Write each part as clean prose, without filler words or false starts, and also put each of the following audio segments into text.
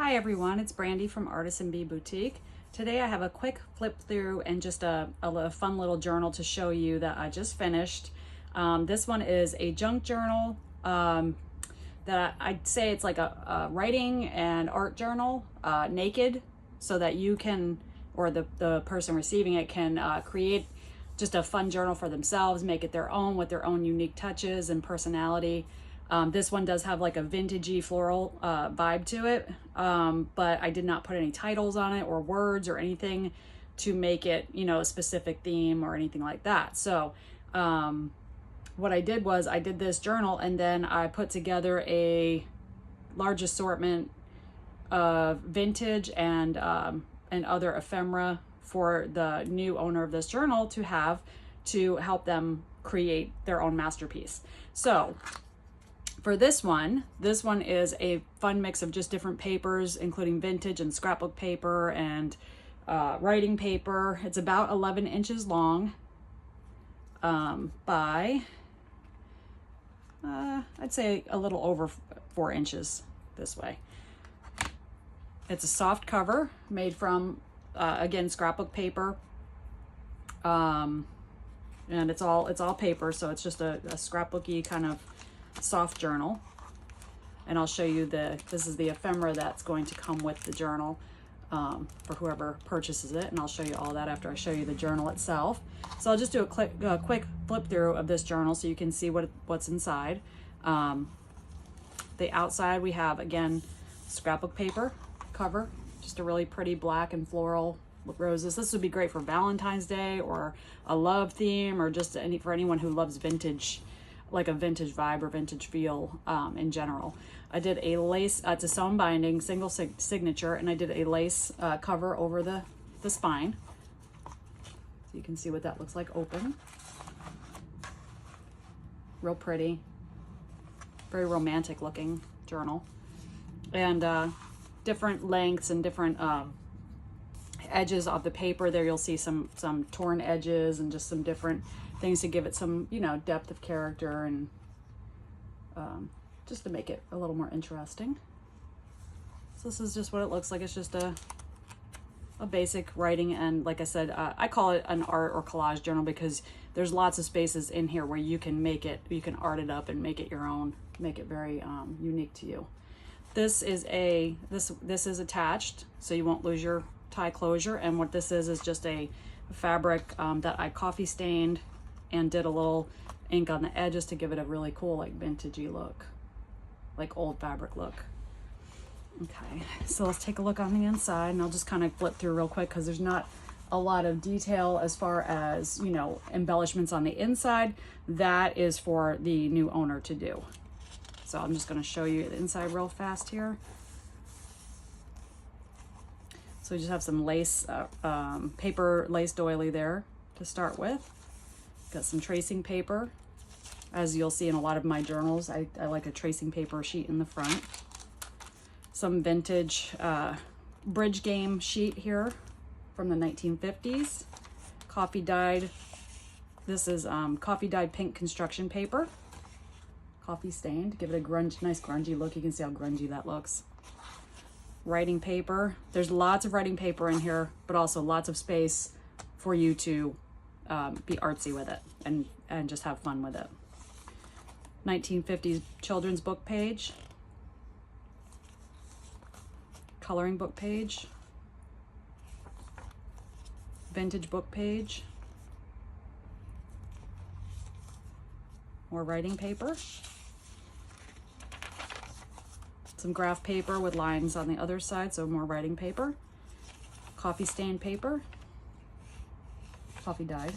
Hi everyone, it's Brandi from Artisan Bee Boutique. Today I have a quick flip through and just a fun little journal to show you that I just finished. This one is a junk journal that I'd say it's like a writing and art journal, naked, so that you can, or the person receiving it can create just a fun journal for themselves, make it their own with their own unique touches and personality. This one does have like a vintagey floral vibe to it, but I did not put any titles on it or words or anything to make it, you know, a specific theme or anything like that. So what I did was I did this journal and then I put together a large assortment of vintage and other ephemera for the new owner of this journal to have to help them create their own masterpiece. So for this one is a fun mix of just different papers, including vintage and scrapbook paper and writing paper. It's about 11 inches long by, I'd say a little over 4 inches this way. It's a soft cover made from, again, scrapbook paper. And it's all paper, so it's just a scrapbooky kind of soft journal. And I'll show you this is the ephemera that's going to come with the journal for whoever purchases it, and I'll show you all that after I show you the journal itself. So I'll just do a quick flip through of this journal so you can see what's inside. The outside we have, again, scrapbook paper cover, just a really pretty black and floral with roses. This would be great for Valentine's Day or a love theme, or just for anyone who loves vintage, like a vintage vibe or vintage feel in general. I did a lace, it's a sewn binding, single signature, and I did a lace cover over the spine. So you can see what that looks like open. Real pretty, very romantic looking journal. And different lengths and different edges of the paper. There you'll see some torn edges and just some different things to give it some, you know, depth of character and just to make it a little more interesting. So this is just what it looks like. It's just a basic writing, and like I said, I call it an art or collage journal because there's lots of spaces in here where you can art it up and make it your own, make it very unique to you. This is this is attached, so you won't lose your tie closure. And what this is just a fabric that I coffee stained and did a little ink on the edges to give it a really cool, like, vintagey look, like old fabric look. Okay, so let's take a look on the inside, and I'll just kind of flip through real quick because there's not a lot of detail as far as, you know, embellishments on the inside. That is for the new owner to do. So I'm just going to show you the inside real fast here. So we just have some lace, paper lace doily there to start with. Got some tracing paper. As you'll see in a lot of my journals, I like a tracing paper sheet in the front. Some vintage bridge game sheet here from the 1950s. Coffee dyed. This is coffee dyed pink construction paper. Coffee stained, give it a nice grungy look. You can see how grungy that looks. Writing paper. There's lots of writing paper in here, but also lots of space for you to be artsy with it and just have fun with it. 1950s children's book page. Coloring book page. Vintage book page. More writing paper. Some graph paper with lines on the other side, so more writing paper. Coffee stained paper. Coffee dyed.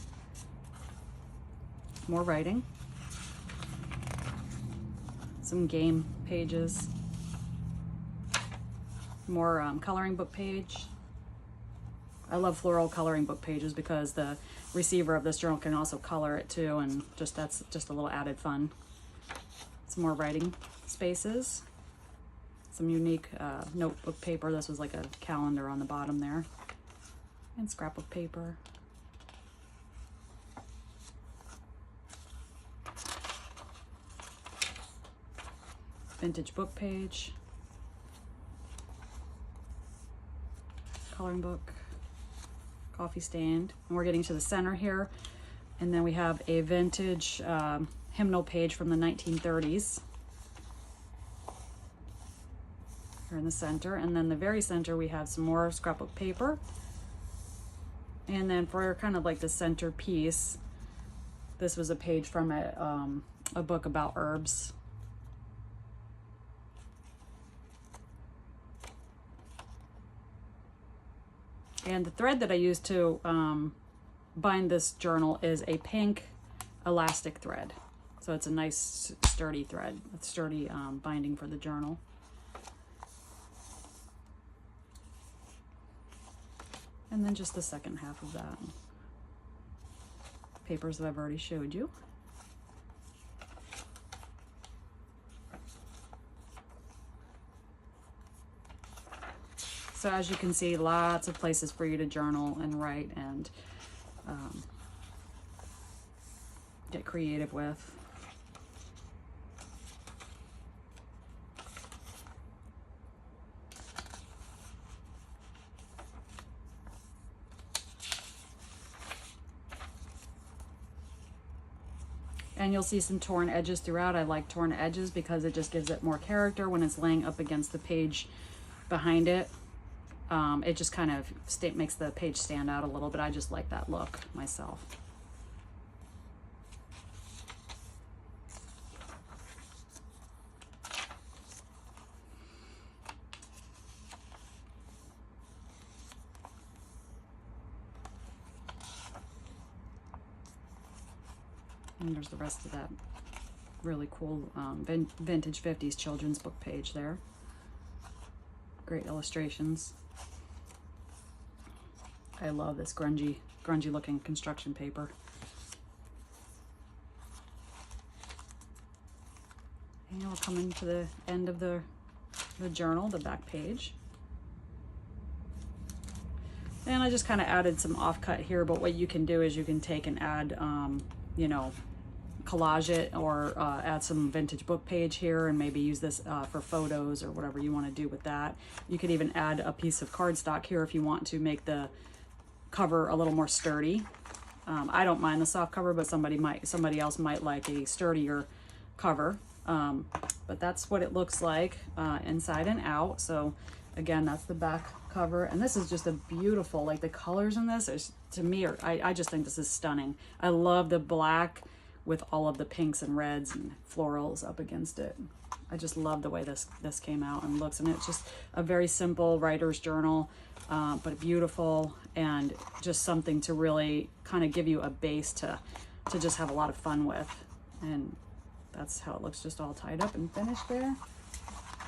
More writing. Some game pages. More coloring book page. I love floral coloring book pages because the receiver of this journal can also color it too, and that's just a little added fun. Some more writing spaces. Some unique notebook paper. This was like a calendar on the bottom there. And scrapbook paper. Vintage book page. coloring book, coffee stand. And we're getting to the center here. And then we have a vintage hymnal page from the 1930s. Here in the center. And then the very center we have some more scrapbook paper. And then for kind of like the centerpiece, this was a page from a book about herbs. And the thread that I used to bind this journal is a pink elastic thread. So it's a nice sturdy thread, a sturdy binding for the journal. And then just the second half of that. Papers that I've already showed you. So as you can see, lots of places for you to journal and write and get creative with. And you'll see some torn edges throughout. I like torn edges because it just gives it more character when it's laying up against the page behind it. It just kind of makes the page stand out a little bit. I just like that look myself. And there's the rest of that really cool vintage 50s children's book page there. Great illustrations. I love this grungy looking construction paper. And we're coming to the end of the journal, the back page. And I just kind of added some offcut here, but what you can do is you can take and add, you know, collage it or add some vintage book page here and maybe use this for photos or whatever you want to do with that. You could even add a piece of cardstock here if you want to make the cover a little more sturdy. I don't mind the soft cover, but somebody else might like a sturdier cover. But that's what it looks like inside and out. So again, that's the back cover, and this is just a beautiful, like the colors in this is, to me, I just think this is stunning. I love the black with all of the pinks and reds and florals up against it. I just love the way this came out and looks, and it's just a very simple writer's journal, but beautiful, and just something to really kind of give you a base to just have a lot of fun with. And that's how it looks, just all tied up and finished there.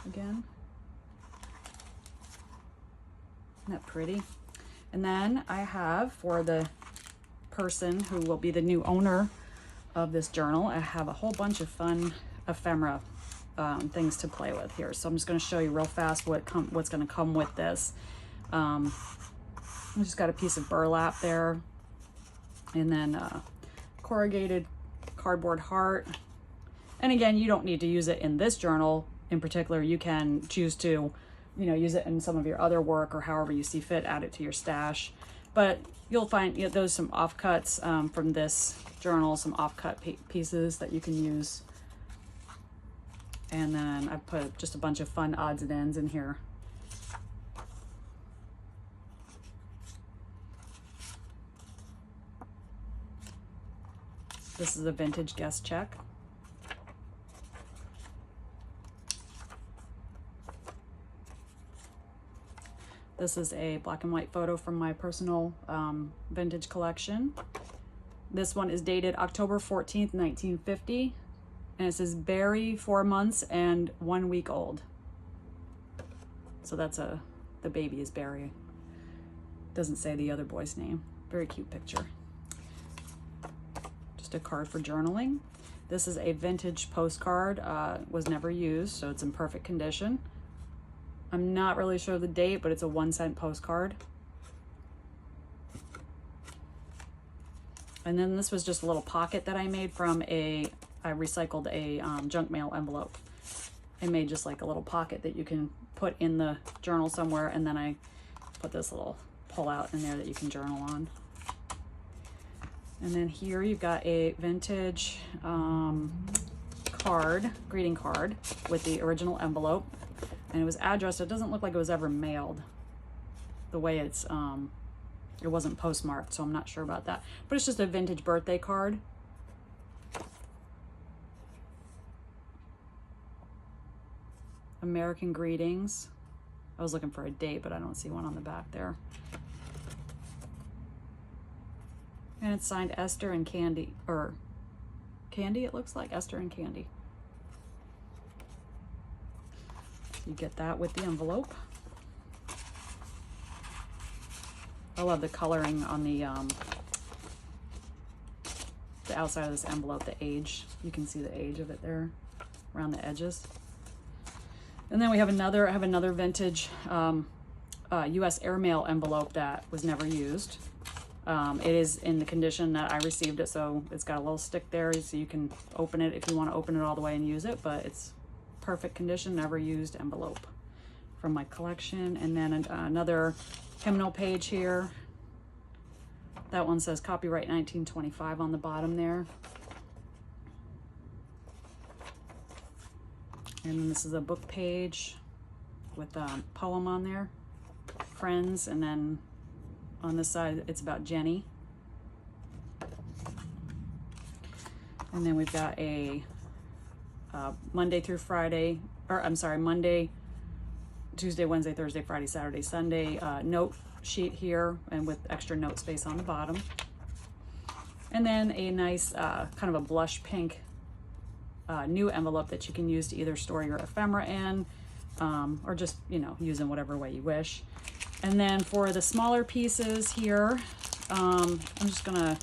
Again, isn't that pretty? And then I have, for the person who will be the new owner of this journal, I have a whole bunch of fun ephemera things to play with here. So I'm just going to show you real fast what's going to come with this. I just got a piece of burlap there, and then corrugated cardboard heart. And again, you don't need to use it in this journal in particular. You can choose to, you know, use it in some of your other work or however you see fit, add it to your stash. But you'll find, you know, those some offcuts from this journal, some offcut pieces that you can use. And then I put just a bunch of fun odds and ends in here. This is a vintage guest check. This is a black and white photo from my personal vintage collection. This one is dated October 14th, 1950. And it says Barry, 4 months and 1 week old. So that's the baby is Barry. Doesn't say the other boy's name. Very cute picture. Just a card for journaling. This is a vintage postcard, was never used, so it's in perfect condition. I'm not really sure the date, but it's a 1-cent postcard. And then this was just a little pocket that I made from I recycled a junk mail envelope. I made just like a little pocket that you can put in the journal somewhere, and then I put this little pull out in there that you can journal on. And then here you've got a vintage greeting card with the original envelope, and it was addressed. It doesn't look like it was ever mailed the way it's it wasn't postmarked, so I'm not sure about that, but it's just a vintage birthday card. American greetings. I was looking for a date, but I don't see one on the back there. And it's signed Esther and Candy, or Candy, it looks like Esther and Candy. You get that with the envelope. I love the coloring on the outside of this envelope, the age. You can see the age of it there around the edges. And then we have I have another vintage U.S. airmail envelope that was never used. It is in the condition that I received it, so it's got a little stick there so you can open it if you want to open it all the way and use it, but it's perfect condition, never used envelope from my collection. And then another hymnal page here. That one says copyright 1925 on the bottom there. And then this is a book page with a poem on there, Friends, and then on this side it's about Jenny. And then we've got a Monday through Friday, or I'm sorry, Monday, Tuesday, Wednesday, Thursday, Friday, Saturday, Sunday note sheet here, and with extra note space on the bottom. And then a nice kind of a blush pink new envelope that you can use to either store your ephemera in, or just, you know, use in whatever way you wish. And then for the smaller pieces here, I'm just gonna,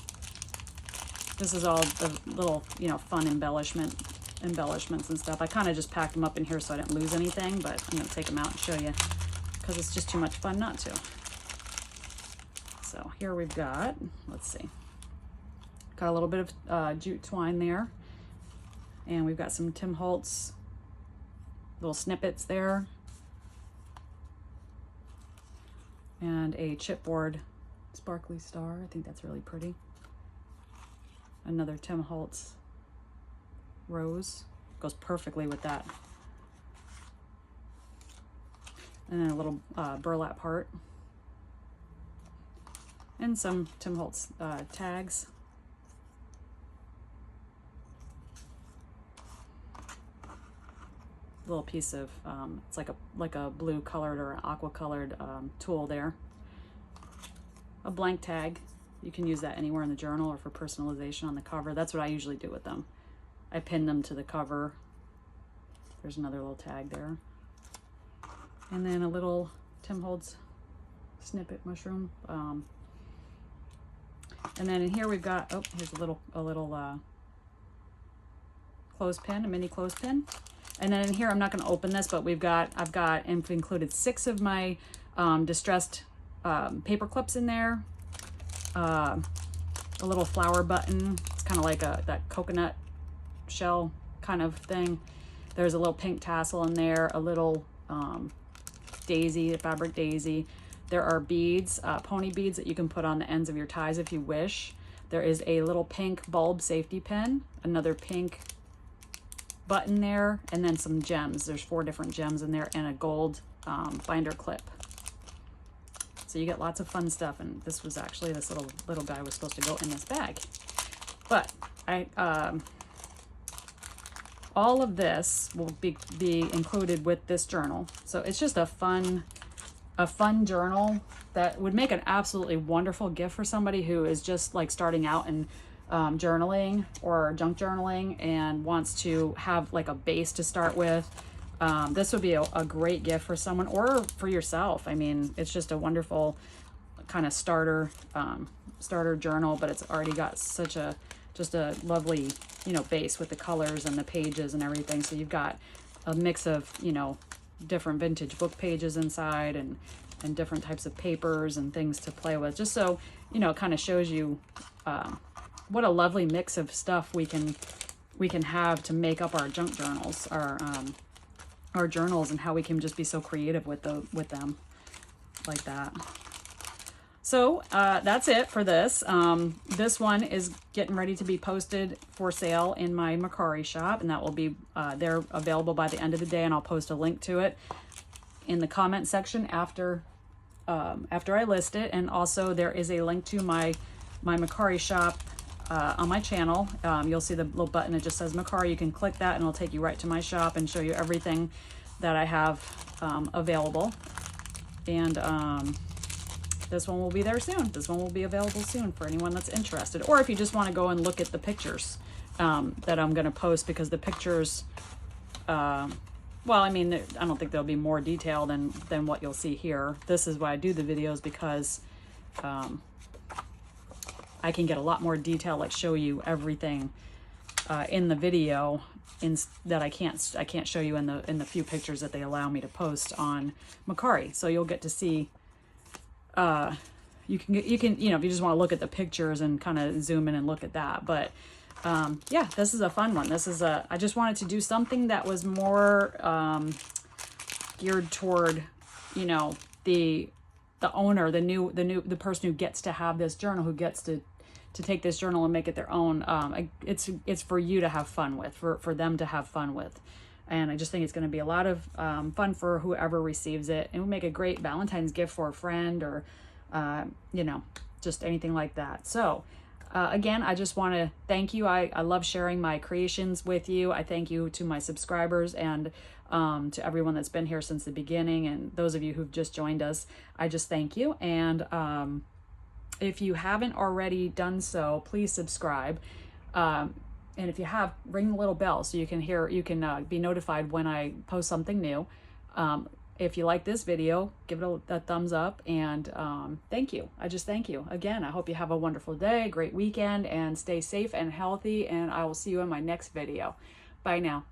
this is all the little, you know, fun embellishments and stuff. I kind of just packed them up in here so I didn't lose anything, but I'm gonna take them out and show you because it's just too much fun not to. So here we've got, let's see, got a little bit of jute twine there. And we've got some Tim Holtz little snippets there. And a chipboard sparkly star. I think that's really pretty. Another Tim Holtz rose. Goes perfectly with that. And then a little burlap heart. And some Tim Holtz tags. Little piece of it's like a blue colored or an aqua colored tool there. A blank tag, you can use that anywhere in the journal or for personalization on the cover. That's what I usually do with them. I pin them to the cover. There's another little tag there, and then a little Tim Holtz snippet mushroom, and then in here we've got, oh, here's a little clothespin, a mini clothespin. And then in here, I'm not going to open this, but I've included 6 of my distressed paper clips in there. A little flower button. It's kind of like that coconut shell kind of thing. There's a little pink tassel in there, a little daisy, a fabric daisy. There are beads, pony beads that you can put on the ends of your ties if you wish. There is a little pink bulb safety pin, another pink button there, and then some gems. There's 4 different gems in there, and a gold binder clip. So you get lots of fun stuff, and this was actually, this little guy was supposed to go in this bag. But all of this will be included with this journal. So it's just a fun journal that would make an absolutely wonderful gift for somebody who is just like starting out in journaling or junk journaling and wants to have like a base to start with. This would be a great gift for someone or for yourself. I mean, it's just a wonderful kind of starter journal, but it's already got such a lovely, you know, base with the colors and the pages and everything. So you've got a mix of, you know, different vintage book pages inside and different types of papers and things to play with, just so, you know, it kind of shows you what a lovely mix of stuff we can have to make up our junk journals, our journals, and how we can just be so creative with them. like that. So that's it for this. This one is getting ready to be posted for sale in my Mercari shop, and that will be they're available by the end of the day, and I'll post a link to it in the comment section after I list it. And also there is a link to my Mercari shop on my channel. You'll see the little button that just says Mercari. You can click that and it'll take you right to my shop and show you everything that I have available. And this one will be there soon. This one will be available soon for anyone that's interested. Or if you just want to go and look at the pictures that I'm going to post, because the pictures, well, I mean, I don't think there'll be more detail than what you'll see here. This is why I do the videos, because I can get a lot more detail, like show you everything in the video that I can't show you in the few pictures that they allow me to post on Mercari. So you'll get to see. You can you know, if you just want to look at the pictures and kind of zoom in and look at that. But yeah, this is a fun one. This is I just wanted to do something that was more geared toward, you know, the owner, the person who gets to have this journal, who gets to take this journal and make it their own. It's for you to have fun with, for them to have fun with. And I just think it's going to be a lot of fun for whoever receives it. It will make a great Valentine's gift for a friend, or, you know, just anything like that. So again, I just want to thank you. I love sharing my creations with you. I thank you to my subscribers, and to everyone that's been here since the beginning, and those of you who've just joined us. I just thank you. And if you haven't already done so, please subscribe. And if you have, ring the little bell so you can be notified when I post something new. If you like this video, give it a thumbs up, and thank you. I just thank you. Again, I hope you have a wonderful day, great weekend, and stay safe and healthy, and I will see you in my next video. Bye now.